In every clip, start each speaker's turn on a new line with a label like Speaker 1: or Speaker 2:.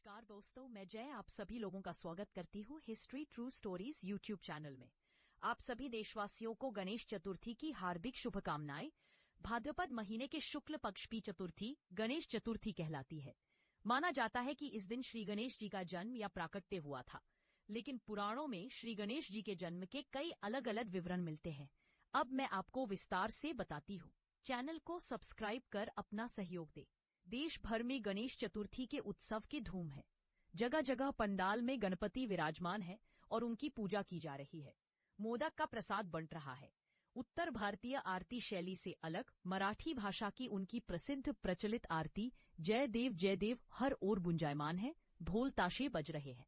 Speaker 1: नमस्कार दोस्तों, मैं जय आप सभी लोगों का स्वागत करती हूँ history true stories YouTube channel में। आप सभी देशवासियों को गणेश चतुर्थी की हार्दिक शुभकामनाएं। भाद्रपद महीने के शुक्ल पक्ष की चतुर्थी गणेश चतुर्थी कहलाती है। माना जाता है कि इस दिन श्री गणेश जी का जन्म या प्राकट्य हुआ था, लेकिन पुराणों में श्री गणेश जी के जन्म के कई अलग अलग विवरण मिलते हैं। अब मैं आपको विस्तार से बताती हूँ। चैनल को सब्सक्राइब कर अपना सहयोग दे। देश भर में गणेश चतुर्थी के उत्सव की धूम है। जगह जगह पंडाल में गणपति विराजमान है और उनकी पूजा की जा रही है। मोदक का प्रसाद बंट रहा है। उत्तर भारतीय आरती शैली से अलग मराठी भाषा की उनकी प्रसिद्ध प्रचलित आरती जय देव हर ओर गुंजायमान है। ढोल ताशे बज रहे हैं।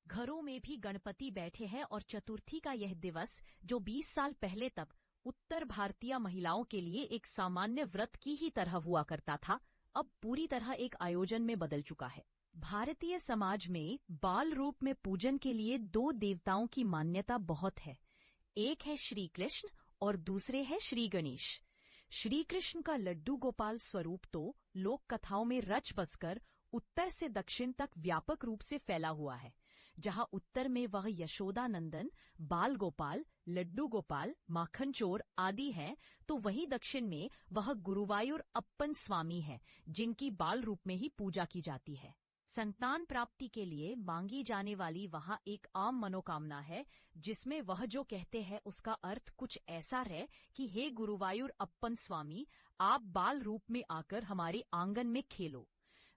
Speaker 1: घरों में भी गणपति बैठे हैं और चतुर्थी का यह दिवस जो 20 साल पहले तक उत्तर भारतीय महिलाओं के लिए एक सामान्य व्रत की ही तरह हुआ करता था, अब पूरी तरह एक आयोजन में बदल चुका है। भारतीय समाज में बाल रूप में पूजन के लिए 2 देवताओं की मान्यता बहुत है। एक है श्री कृष्ण और दूसरे है श्री गणेश। श्री कृष्ण का लड्डू गोपाल स्वरूप तो लोक कथाओं में रच बसकर उत्तर से दक्षिण तक व्यापक रूप से फैला हुआ है। जहां उत्तर में वह यशोदा नंदन, बाल गोपाल, लड्डू गोपाल, माखन चोर आदि है, तो वहीं दक्षिण में वह गुरुवायूर अप्पन स्वामी है, जिनकी बाल रूप में ही पूजा की जाती है। संतान प्राप्ति के लिए मांगी जाने वाली वहां एक आम मनोकामना है, जिसमें वह जो कहते हैं उसका अर्थ कुछ ऐसा है कि हे गुरुवायूर अप्पन स्वामी, आप बाल रूप में आकर हमारे आंगन में खेलो।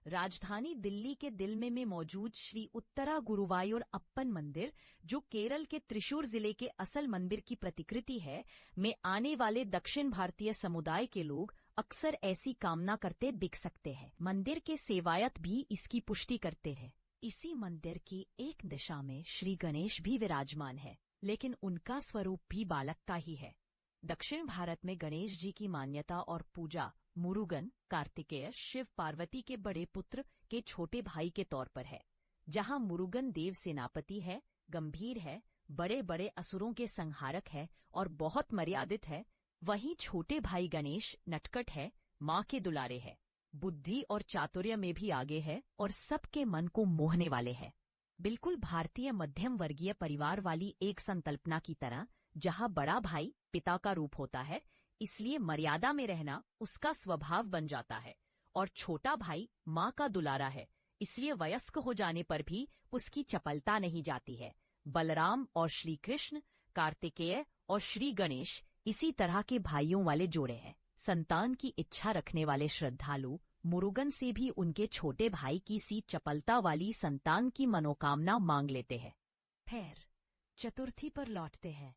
Speaker 1: राजधानी दिल्ली के दिल में मौजूद श्री उत्तरा गुरुवायूर अप्पन मंदिर, जो केरल के त्रिशूर जिले के असल मंदिर की प्रतिकृति है, में आने वाले दक्षिण भारतीय समुदाय के लोग अक्सर ऐसी कामना करते बिक सकते हैं। मंदिर के सेवायत भी इसकी पुष्टि करते हैं। इसी मंदिर की एक दिशा में श्री गणेश भी विराजमान है, लेकिन उनका स्वरूप भी बालक का ही है। दक्षिण भारत में गणेश जी की मान्यता और पूजा मुरुगन, कार्तिकेय, शिव पार्वती के बड़े पुत्र के छोटे भाई के तौर पर है। जहां मुरुगन देव सेनापति है, गंभीर है, बड़े बड़े असुरों के संहारक है और बहुत मर्यादित है, वहीं छोटे भाई गणेश नटखट है, माँ के दुलारे है, बुद्धि और चातुर्य में भी आगे है और सबके मन को मोहने वाले है। बिल्कुल भारतीय मध्यम वर्गीय परिवार वाली एक संकल्पना की तरह, जहां बड़ा भाई पिता का रूप होता है, इसलिए मर्यादा में रहना उसका स्वभाव बन जाता है, और छोटा भाई माँ का दुलारा है, इसलिए वयस्क हो जाने पर भी उसकी चपलता नहीं जाती है। बलराम और श्री कृष्ण, कार्तिकेय और श्री गणेश इसी तरह के भाइयों वाले जोड़े हैं। संतान की इच्छा रखने वाले श्रद्धालु मुरुगन से भी उनके छोटे भाई की सी चपलता वाली संतान की मनोकामना मांग लेते हैं। फिर चतुर्थी पर लौटते हैं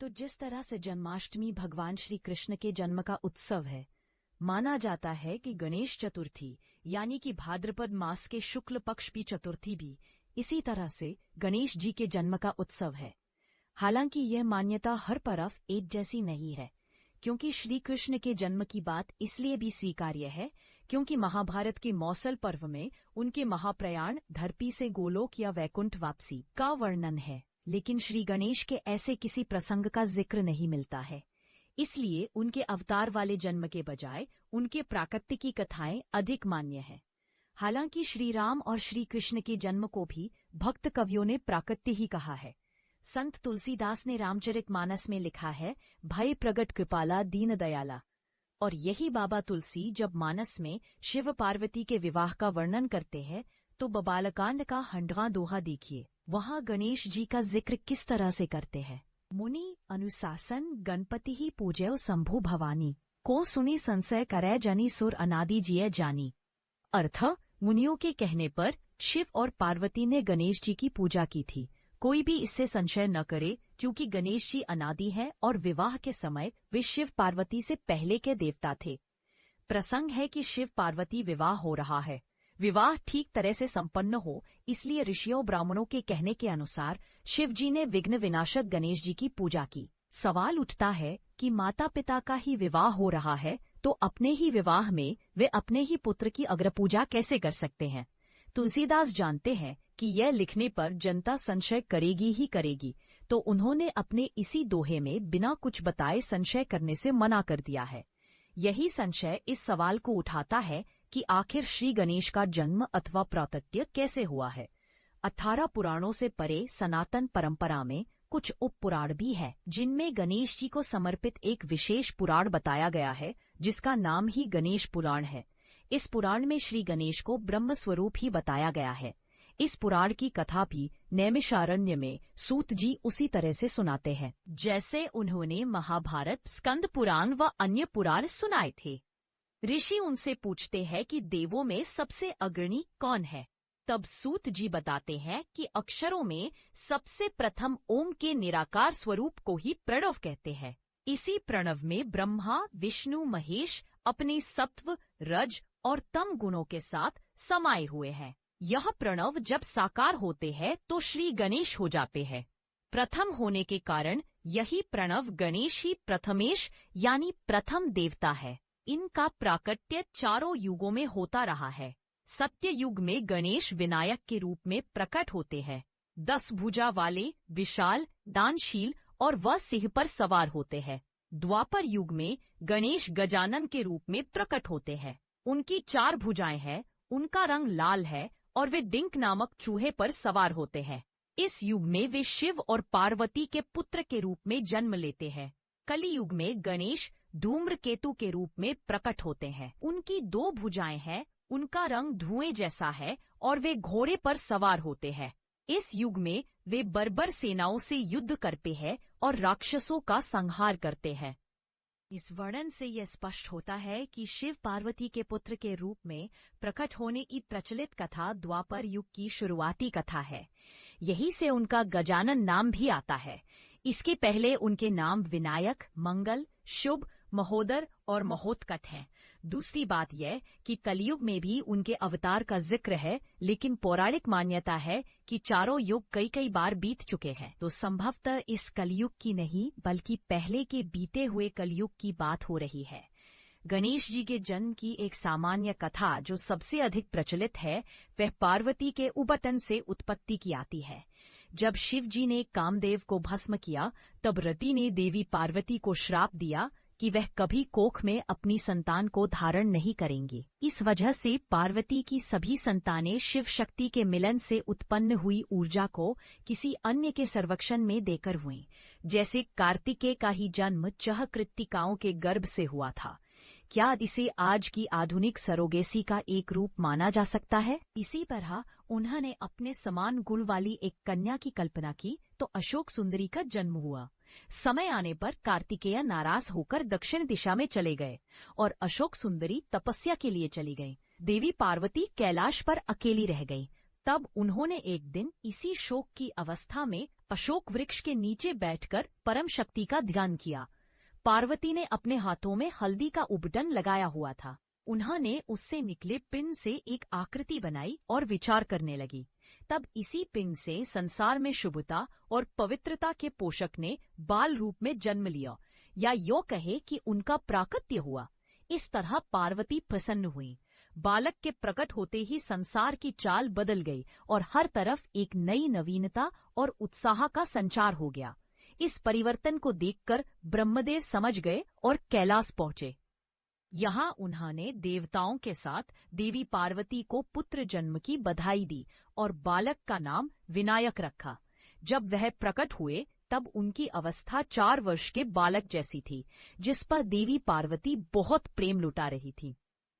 Speaker 1: तो जिस तरह से जन्माष्टमी भगवान श्री कृष्ण के जन्म का उत्सव है, माना जाता है कि गणेश चतुर्थी यानी कि भाद्रपद मास के शुक्ल पक्ष की चतुर्थी भी इसी तरह से गणेश जी के जन्म का उत्सव है। हालांकि यह मान्यता हर तरफ एक जैसी नहीं है, क्योंकि श्री कृष्ण के जन्म की बात इसलिए भी स्वीकार्य है क्योंकि महाभारत के मौसल पर्व में उनके महाप्रयाण धरती से गोलोक या वैकुंठ वापसी का वर्णन है, लेकिन श्री गणेश के ऐसे किसी प्रसंग का जिक्र नहीं मिलता है। इसलिए उनके अवतार वाले जन्म के बजाय उनके प्राकट्य की कथाएं अधिक मान्य हैं। हालांकि श्री राम और श्री कृष्ण के जन्म को भी भक्त कवियों ने प्राकट्य ही कहा है। संत तुलसीदास ने रामचरितमानस में लिखा है, भय प्रगट कृपाला दीन दयाला। और यही बाबा तुलसी जब मानस में शिव पार्वती के विवाह का वर्णन करते हैं तो बालकांड का 100वां दोहा देखिए, वहां गणेश जी का जिक्र किस तरह से करते हैं। मुनि अनुशासन गणपति ही पूजय शंभु भवानी, को सुनी संशय करे जनी सुर अनादि जिय जानी। अर्थ, मुनियों के कहने पर शिव और पार्वती ने गणेश जी की पूजा की थी। कोई भी इससे संशय न करे, क्योंकि गणेश जी अनादि है और विवाह के समय वे शिव पार्वती से पहले के देवता थे। प्रसंग है कि शिव पार्वती विवाह हो रहा है। विवाह ठीक तरह से संपन्न हो, इसलिए ऋषियों ब्राह्मणों के कहने के अनुसार शिव जी ने विघ्न विनाशक गणेश जी की पूजा की। सवाल उठता है कि माता पिता का ही विवाह हो रहा है तो अपने ही विवाह में वे अपने ही पुत्र की अग्रपूजा कैसे कर सकते हैं। तुलसीदास जानते हैं कि यह लिखने पर जनता संशय करेगी ही करेगी, तो उन्होंने अपने इसी दोहे में बिना कुछ बताए संशय करने से मना कर दिया है। यही संशय इस सवाल को उठाता है कि आखिर श्री गणेश का जन्म अथवा प्राकट्य कैसे हुआ है। 18 पुराणों से परे सनातन परंपरा में कुछ उप पुराण भी है, जिनमें गणेश जी को समर्पित एक विशेष पुराण बताया गया है, जिसका नाम ही गणेश पुराण है। इस पुराण में श्री गणेश को ब्रह्म स्वरूप ही बताया गया है। इस पुराण की कथा भी नैमिषारण्य में सूत जी उसी तरह से सुनाते हैं, जैसे उन्होंने महाभारत, स्कंद पुराण व अन्य पुराण सुनाए थे। ऋषि उनसे पूछते हैं कि देवों में सबसे अग्रणी कौन है। तब सूत जी बताते हैं कि अक्षरों में सबसे प्रथम ओम के निराकार स्वरूप को ही प्रणव कहते हैं। इसी प्रणव में ब्रह्मा, विष्णु, महेश अपने सत्व, रज और तम गुणों के साथ समाये हुए हैं। यह प्रणव जब साकार होते हैं तो श्री गणेश हो जाते हैं। प्रथम होने के कारण यही प्रणव गणेश ही प्रथमेश यानी प्रथम देवता है। इनका प्राकट्य चारों युगों में होता रहा है। सत्य युग में गणेश विनायक के रूप में प्रकट होते हैं। 10 भुजा वाले, विशाल, दानशील और वह सिंह पर सवार होते हैं। द्वापर युग में गणेश गजानन के रूप में प्रकट होते हैं। उनकी 4 भुजाएं हैं, उनका रंग लाल है और वे डिंक नामक चूहे पर सवार होते हैं। इस युग में वे शिव और पार्वती के पुत्र के रूप में जन्म लेते हैं। कली युग में गणेश धूम्रकेतु के रूप में प्रकट होते हैं। उनकी 2 भुजाएं हैं, उनका रंग धुएं जैसा है और वे घोड़े पर सवार होते हैं। इस युग में वे बर्बर सेनाओं से युद्ध करते हैं और राक्षसों का संहार करते हैं। इस वर्णन से यह स्पष्ट होता है कि शिव पार्वती के पुत्र के रूप में प्रकट होने की प्रचलित कथा द्वापर युग की शुरुआती कथा है। यही से उनका गजानन नाम भी आता है। इसके पहले उनके नाम विनायक, मंगल, शुभ, महोदर और महोत्कट हैं। दूसरी बात यह कि कलयुग में भी उनके अवतार का जिक्र है, लेकिन पौराणिक मान्यता है कि चारों युग कई कई बार बीत चुके हैं, तो संभवतः इस कलयुग की नहीं बल्कि पहले के बीते हुए कलयुग की बात हो रही है। गणेश जी के जन्म की एक सामान्य कथा जो सबसे अधिक प्रचलित है, वह पार्वती के उबटन से उत्पत्ति की आती है। जब शिव जी ने कामदेव को भस्म किया, तब रति ने देवी पार्वती को श्राप दिया कि वह कभी कोख में अपनी संतान को धारण नहीं करेंगी। इस वजह से पार्वती की सभी संतानें शिव शक्ति के मिलन से उत्पन्न हुई ऊर्जा को किसी अन्य के संरक्षण में देकर हुईं, जैसे कार्तिकेय का ही जन्म चह कृत्तिकाओं के गर्भ से हुआ था। क्या इसे आज की आधुनिक सरोगेसी का एक रूप माना जा सकता है? इसी तरह उन्होंने अपने समान गुण वाली एक कन्या की कल्पना की तो अशोक सुंदरी का जन्म हुआ। समय आने पर कार्तिकेय नाराज होकर दक्षिण दिशा में चले गए और अशोक सुंदरी तपस्या के लिए चली गई। देवी पार्वती कैलाश पर अकेली रह गई। तब उन्होंने एक दिन इसी शोक की अवस्था में अशोक वृक्ष के नीचे बैठकर परम शक्ति का ध्यान किया। पार्वती ने अपने हाथों में हल्दी का उबटन लगाया हुआ था। उन्होंने उससे निकले पिंड से एक आकृति बनाई और विचार करने लगी। तब इसी पिंड से संसार में शुभता और पवित्रता के पोषक ने बाल रूप में जन्म लिया, या यो कहे कि उनका प्राकट्य हुआ। इस तरह पार्वती प्रसन्न हुई। बालक के प्रकट होते ही संसार की चाल बदल गई और हर तरफ एक नई नवीनता और उत्साह का संचार हो गया। इस परिवर्तन को देखकर ब्रह्मदेव समझ गए और कैलाश पहुंचे। यहाँ उन्होंने देवताओं के साथ देवी पार्वती को पुत्र जन्म की बधाई दी और बालक का नाम विनायक रखा। जब वह प्रकट हुए तब उनकी अवस्था 4 वर्ष के बालक जैसी थी, जिस पर देवी पार्वती बहुत प्रेम लुटा रही थी।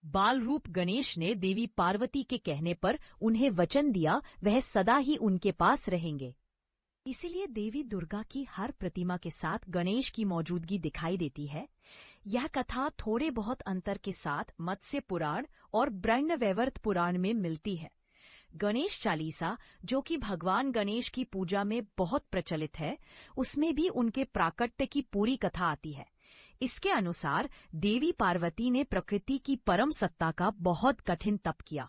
Speaker 1: बाल रूप गणेश ने देवी पार्वती के कहने पर उन्हें वचन दिया वह सदा ही उनके पास रहेंगे। इसीलिए देवी दुर्गा की हर प्रतिमा के साथ गणेश की मौजूदगी दिखाई देती है। यह कथा थोड़े बहुत अंतर के साथ मत्स्य पुराण और ब्रह्मवैवर्त पुराण में मिलती है। गणेश चालीसा, जो कि भगवान गणेश की पूजा में बहुत प्रचलित है, उसमें भी उनके प्राकट्य की पूरी कथा आती है। इसके अनुसार देवी पार्वती ने प्रकृति की परम सत्ता का बहुत कठिन तप किया।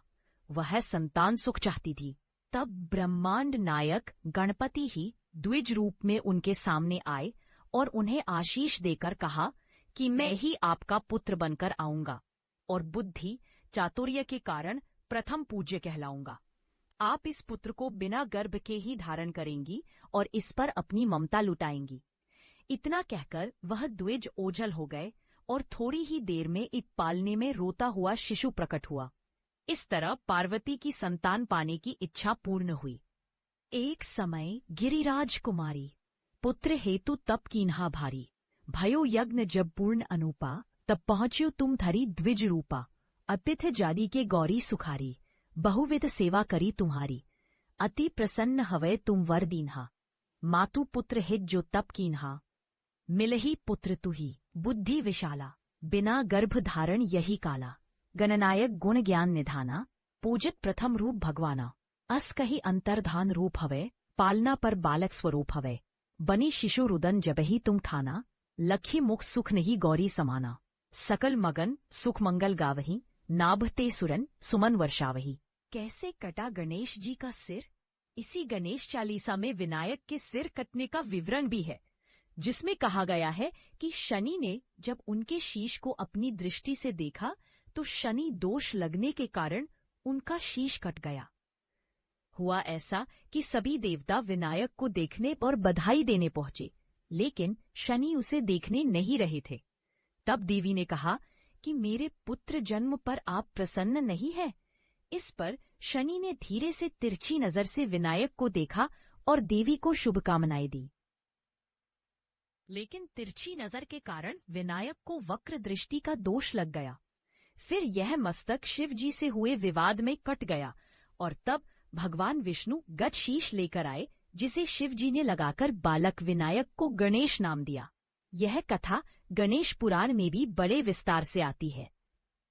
Speaker 1: वह संतान सुख चाहती थी। तब ब्रह्मांड नायक गणपति ही द्विज रूप में उनके सामने आए और उन्हें आशीष देकर कहा कि मैं ही आपका पुत्र बनकर आऊंगा और बुद्धि चातुर्य के कारण प्रथम पूज्य कहलाऊंगा। आप इस पुत्र को बिना गर्भ के ही धारण करेंगी और इस पर अपनी ममता लुटाएंगी। इतना कहकर वह द्विज ओझल हो गए और थोड़ी ही देर में एक पालने में रोता हुआ शिशु प्रकट हुआ। इस तरह पार्वती की संतान पाने की इच्छा पूर्ण हुई। एक समय गिरिराज कुमारी पुत्र हेतु तप कीन्हा भारी, भयो यज्ञ जब पूर्ण अनुपा, तब पहुंच्यो तुम धरी द्विज रूपा। अपिथ जादी के गौरी सुखारी, बहुविध सेवा करी तुम्हारी। अति प्रसन्न हवै तुम वर दीन्हा, मातु पुत्र हित जो तप कीन्हा। मिलही पुत्र तुही बुद्धि विशाला, बिना गर्भ धारण यही काला। गणनायक गुण ज्ञान निधाना, पूजित प्रथम रूप भगवाना। अस कही अंतर्धान रूप हवै, पालना पर बालक स्वरूप हवै। बनी शिशु रुदन जबहि तुम ठाना, लखी मुख सुख नहीं गौरी समाना। सकल मगन सुख मंगल गावही, नाभ ते सुरन सुमन वर्षावही। कैसे कटा गणेश जी का सिर? इसी गणेश चालीसा में विनायक के सिर कटने का विवरण भी है, जिसमें कहा गया है कि शनि ने जब उनके शीश को अपनी दृष्टि से देखा तो शनि दोष लगने के कारण उनका शीश कट गया। हुआ ऐसा कि सभी देवता विनायक को देखने और बधाई देने पहुंचे, लेकिन शनि उसे देखने नहीं रहे थे। तब देवी ने कहा कि मेरे पुत्र जन्म पर आप प्रसन्न नहीं है। इस पर शनि ने धीरे से तिरछी नजर से विनायक को देखा और देवी को शुभकामनाएं दी। लेकिन तिरछी नजर के कारण विनायक को वक्र दृष्टि का दोष लग गया। फिर यह मस्तक शिव जी से हुए विवाद में कट गया और तब भगवान विष्णु गजशीश लेकर आए, जिसे शिव जी ने लगाकर बालक विनायक को गणेश नाम दिया। यह कथा गणेश पुराण में भी बड़े विस्तार से आती है।